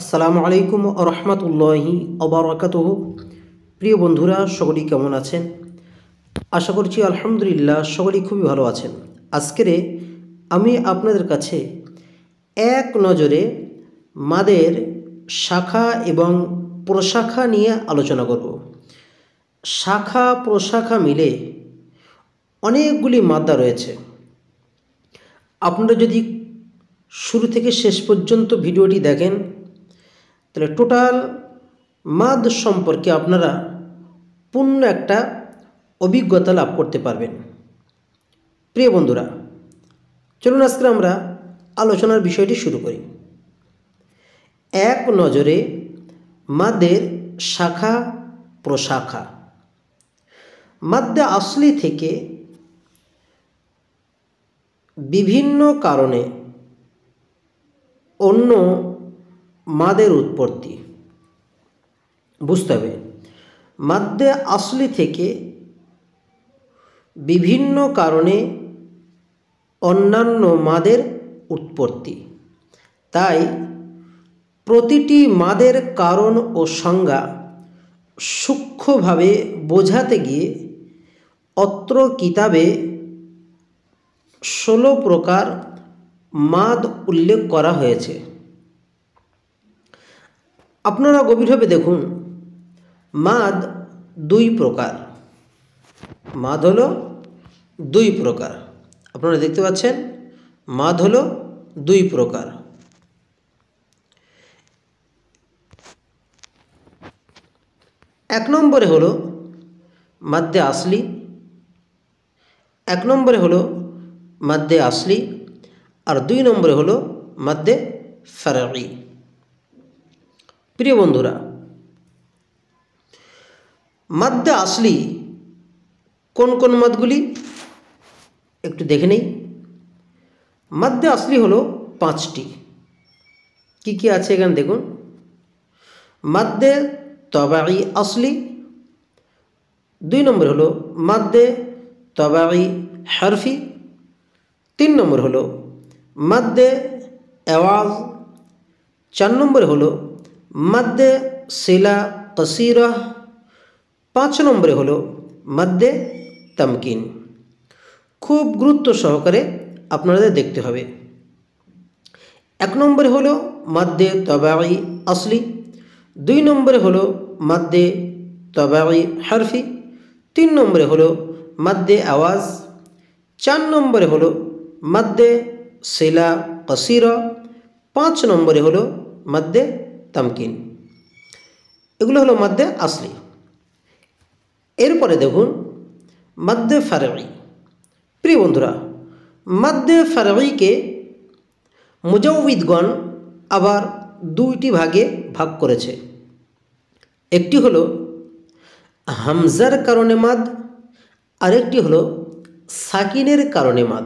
আসসালামু আলাইকুম ওয়া রাহমাতুল্লাহি ওয়া বারাকাতুহু। প্রিয় বন্ধুরা, সকলেই কেমন আছেন? আশা করছি আলহামদুলিল্লাহ সকলেই খুবই ভালো আছেন। আজকে আমি আপনাদের কাছে এক নজরে মাদের শাখা এবং প্রশাখা নিয়ে আলোচনা করব। শাখা প্রশাখা মিলে অনেকগুলি মাদ্দা রয়েছে। আপনারা যদি শুরু থেকে শেষ পর্যন্ত ভিডিওটি দেখেন তাহলে টোটাল মাদ সম্পর্কে আপনারা পূর্ণ একটা অভিজ্ঞতা লাভ করতে পারবেন। প্রিয় বন্ধুরা, চলুন আজকে আমরা আলোচনার বিষয়টি শুরু করি। এক নজরে মাদের শাখা প্রশাখা। মাদ্দে আসলি থেকে বিভিন্ন কারণে অন্য মাদের উৎপত্তি বুঝতে হবে। মাদ্দে আসলি থেকে বিভিন্ন কারণে অন্যান্য মাদের উৎপত্তি। তাই প্রতিটি মাদের কারণ ও সংজ্ঞা সূক্ষ্মভাবে বোঝাতে গিয়ে অত্র কিতাবে 16 প্রকার মাদ উল্লেখ করা হয়েছে। আপনারা গভীরভাবে দেখুন, মাদ দুই প্রকার। মাদ হলো দুই প্রকার। আপনারা দেখতে পাচ্ছেন, মাদ হলো দুই প্রকার। এক নম্বরে হলো মাদ্দে আসলি, এক নম্বরে হলো মাদ্দে আসলি, আর দুই নম্বরে হলো মাদ্দে ফারঈ। প্রিয় বন্ধুরা, মাদ্দে আসলি কোন কোন মাদগুলি একটু দেখে নেই। মাদ্দে আসলি হলো 5টি। কি কি আছে এখানে দেখুন। মাদ্দে তবাঈ আসলি, দুই নম্বর হলো মাদ্দে তবাঈ হরফি, তিন নম্বর হলো মাদ্দে আওয়াজ, চার নম্বরে হলো মাদ্দে সিলা কসিরা, 5 নম্বরে হলো মাদ্দে তামকিন। খুব গুরুত্ব সহকারে আপনাদের দেখতে হবে। এক নম্বরে হলো মাদ্দে তবাঈ আসলি, দুই নম্বরে হলো মাদ্দে তবাঈ হরফি, তিন নম্বরে হলো মাদ্দে আওয়াজ, চার নম্বরে হলো মাদ্দে সিলা কসিরা, 5 নম্বরে হলো মাদ্দে তামকিন। এগুলো হলো মাদ্দে আসলি। এরপরে দেখুন মাদ্দে ফারঈ। প্রিয় বন্ধুরা, মাদ্দে ফারঈকে মুজাউবিদগণ আবার দুইটি ভাগে ভাগ করেছে। একটি হলো হামজার কারণে মাদ, আরেকটি হলো সাকিনের কারণে মাদ।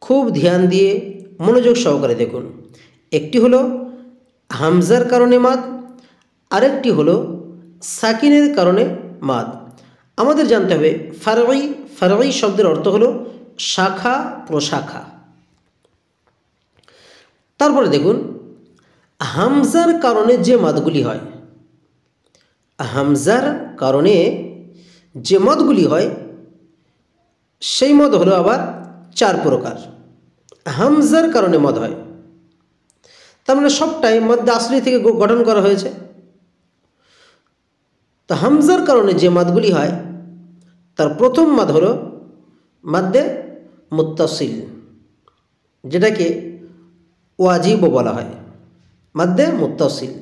খুব ধ্যান দিয়ে মনোযোগ সহকারে দেখুন। একটি হলো হামজার কারণে মাদ, আরেকটি হলো সাকিনের কারণে মাদ। আমাদের জানতে হবে ফারঈ। ফারঈ শব্দের অর্থ হলো শাখা প্রশাখা। তারপরে দেখুন হামজার কারণে যে মাদগুলি হয়, হামজার কারণে যে মদগুলি হয় সেই মদ হলো আবার 4 প্রকার। হামজার কারণে মদ হয়, তার মানে সবটাই মাদ্দে আসলি থেকে গঠন করা হয়েছে। তো হামজার কারণে যে মাদগুলি হয় তার প্রথম মাদ হলো মাদ্দে মুত্তাসিল, যেটাকে ওয়াজিবও বলা হয়, মাদ্দে মুত্তাসিল।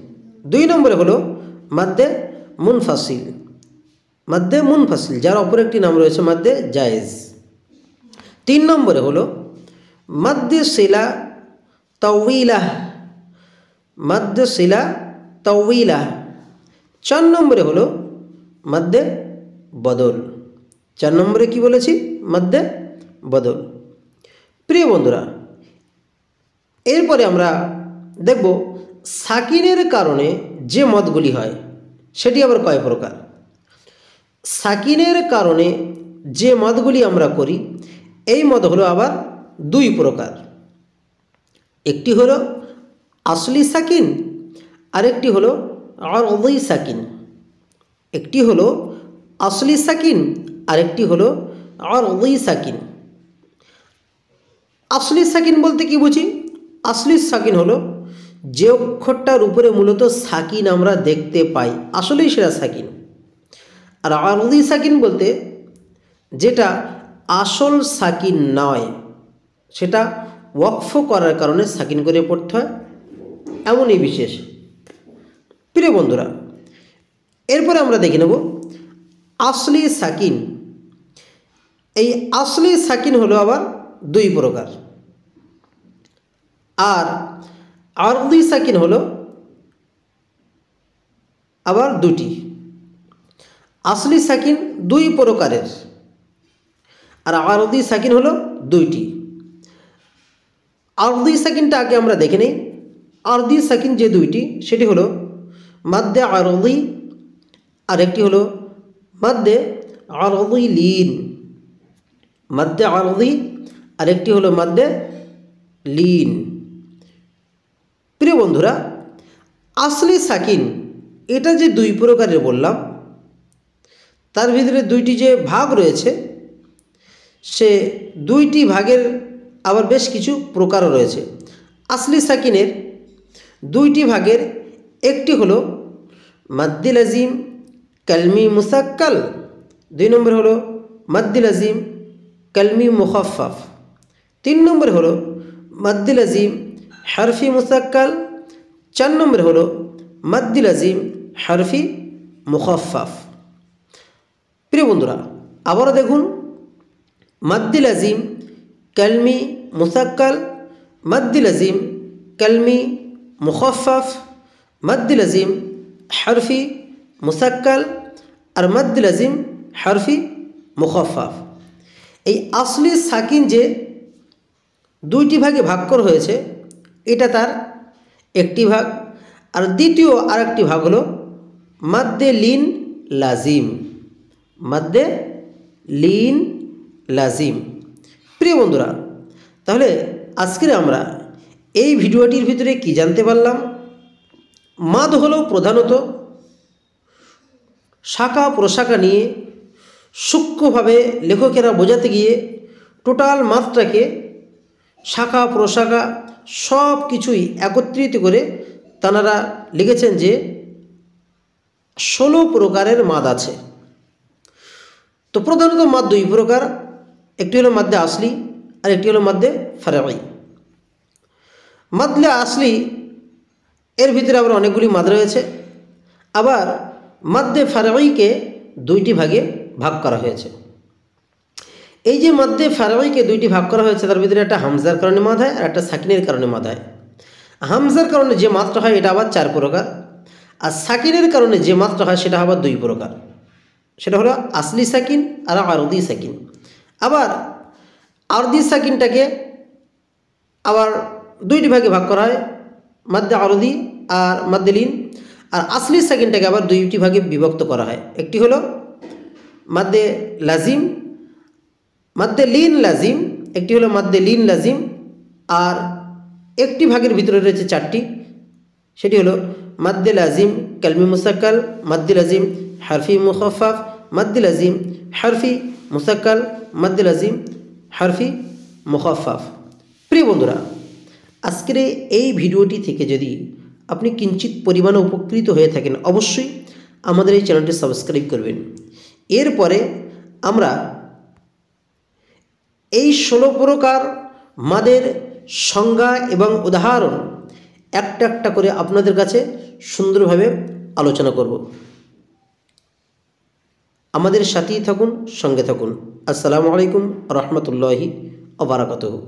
দুই নম্বরে হলো মাদ্দে মুনফাসিল, মাদ্দে মুনফাসিল, যার অপর একটি নাম রয়েছে মাদ্দে জায়েজ। তিন নম্বরে হলো মাদ্দে সিলা তাওয়িলাহ, মাদ্দে সিলা তাওয়িলাহ। 4 নম্বরে হলো মাদ্দে বদল। 4 নম্বরে কি বলেছি? মাদ্দে বদল। প্রিয় বন্ধুরা, এরপরে আমরা দেখব সাকিনের কারণে যে মদগুলি হয় সেটি আবার কয় প্রকার। সাকিনের কারণে যে মদগুলি আমরা করি এই মদ হলো আবার 2 প্রকার। একটি হলো আসলি সাকিন, আরেকটি হলো আরদি সাকিন। একটি হলো আসলি সাকিন, আরেকটি হলো আরদি সাকিন। আসলি সাকিন বলতে কি বুঝি? আসলি সাকিন হলো যে অক্ষরটার উপরে মূলত সাকিন আমরা দেখতে পাই, আসলেই সেটা সাকিন। আর আরদি সাকিন বলতে যেটা আসল সাকিন নয়, সেটা ওয়াকফ করার কারণে সাকিন করে পড়তে হয়, এমনই বিশেষ। প্রিয় বন্ধুরা, এরপরে আমরা দেখে নেব আসলি সাকিন। এই আসলি সাকিন হলো আবার দুই প্রকার, আর আরদি সাকিন হলো আবার দুটি। আসলি সাকিন দুই প্রকারের, আর আরদি সাকিন হলো দুইটি। আরদি সাকিনটা আগে আমরা দেখে নেই। আরদি সাকিন যে দুইটি, সেটি হলো মাদ্দে আরদি, আর একটি হলো মাদ্দে আরদি লিন। মাদ্দে আরদি আর একটি হলো মাদ্দে লিন। প্রিয় বন্ধুরা, আসলি সাকিন এটা যে দুই প্রকারের বললাম, তার ভিতরে দুইটি যে ভাগ রয়েছে, সে দুইটি ভাগের আবার বেশ কিছু প্রকারও রয়েছে। আসলি সাকিনের দুইটি ভাগের একটি হলো মাদ্দে লাজিম কালমি মুসাক্কাল, দুই নম্বর হলো মাদ্দে লাজিম কালমি মুখাফফাফ, তিন নম্বর হলো মাদ্দে লাজিম হরফি মুসাক্কাল, চার নম্বর হলো মাদ্দে লাজিম হরফি মুখাফফাফ। প্রিয় বন্ধুরা, আবারও দেখুন, মাদ্দে লাজিম কালমি মুসাক্কাল, মাদ্দে লাজিম কালমি মুখাফফাফ, মাদ্দে লাজিম হরফি মুসাক্কাল, আর মাদ্দে লাজিম হরফি মুখাফফাফ। এই আসলি সাকিন যে দুইটি ভাগে ভাগ করা হয়েছে, এটা তার একটি ভাগ। আর দ্বিতীয় আরেকটি ভাগ হলো মাদ্দে লিন লাজিম। মাদ্দে লিন লাজিম। প্রিয় বন্ধুরা, তাহলে আজকে আমরা এই ভিডিওটির ভিতরে কি জানতে পারলাম? মাদ হলো প্রধানত শাখা প্রশাখা নিয়ে সূক্ষ্মভাবে লেখকেরা বোঝাতে গিয়ে টোটাল মাদটাকে শাখা প্রশাখা সব কিছুই একত্রিত করে তাঁরা লিখেছেন যে 16 প্রকারের মাদ আছে। তো প্রধানত মাদ দুই প্রকার, একটি হলো মাদ্দে আসলি আর একটি হলো মাদ্দে ফারঈ। মাদ্দে আসলি এর ভিতরে আবার অনেকগুলি মাদ রয়েছে, আবার মাদ্দে ফারঈকে দুইটি ভাগে ভাগ করা হয়েছে। এই যে মাদ্দে ফারঈকে দুইটি ভাগ করা হয়েছে, তার ভিতরে একটা হামজার কারণে মাদ হয় আর একটা সাকিনের কারণে মাদ হয়। হামজার কারণে যে মাদটা হয় এটা আবার 4 প্রকার, আর সাকিনের কারণে যে মাদটা হয় সেটা আবার 2 প্রকার। সেটা হলো আসলি সাকিন আর আরদি সাকিন। আবার আরদি সাকিনটাকে আবার দুইটি ভাগে ভাগ করা হয়, মাদ্দে আরদি আর মাদ্দে লিন। আর আসলি সাকিনটাকে আবার দুইটি ভাগে বিভক্ত করা হয়, একটি হলো মাদ্দে লাজিম, মাদ্দে লিন লাজিম, একটি হলো মাদ্দে লিন লাজিম। আর একটি ভাগের ভিতরে রয়েছে 4টি, সেটি হলো মাদ্দে লাজিম কালমি মুসাক্কাল, মাদ্দে লাজিম হরফি মুখাফফাফ, মাদ্দে লাজিম হরফি মুসাক্কাল, মাদ্দে লাজিম হরফি মুখাফফাফ। প্রিয় বন্ধুরা, আজকের এই ভিডিওটি থেকে যদি আপনি কিঞ্চিত পরিমাণে উপকৃত হয়ে থাকেন, অবশ্যই আমাদের এই চ্যানেলটি সাবস্ক্রাইব করবেন। এরপরে আমরা এই 16 প্রকার মাদের সংজ্ঞা এবং উদাহরণ একটা একটা করে আপনাদের কাছে সুন্দরভাবে আলোচনা করব। আমাদের সাথেই থাকুন, সঙ্গে থাকুন। আসসালামু আলাইকুম রহমতুল্লাহি ওয়া বারাকাতুহু।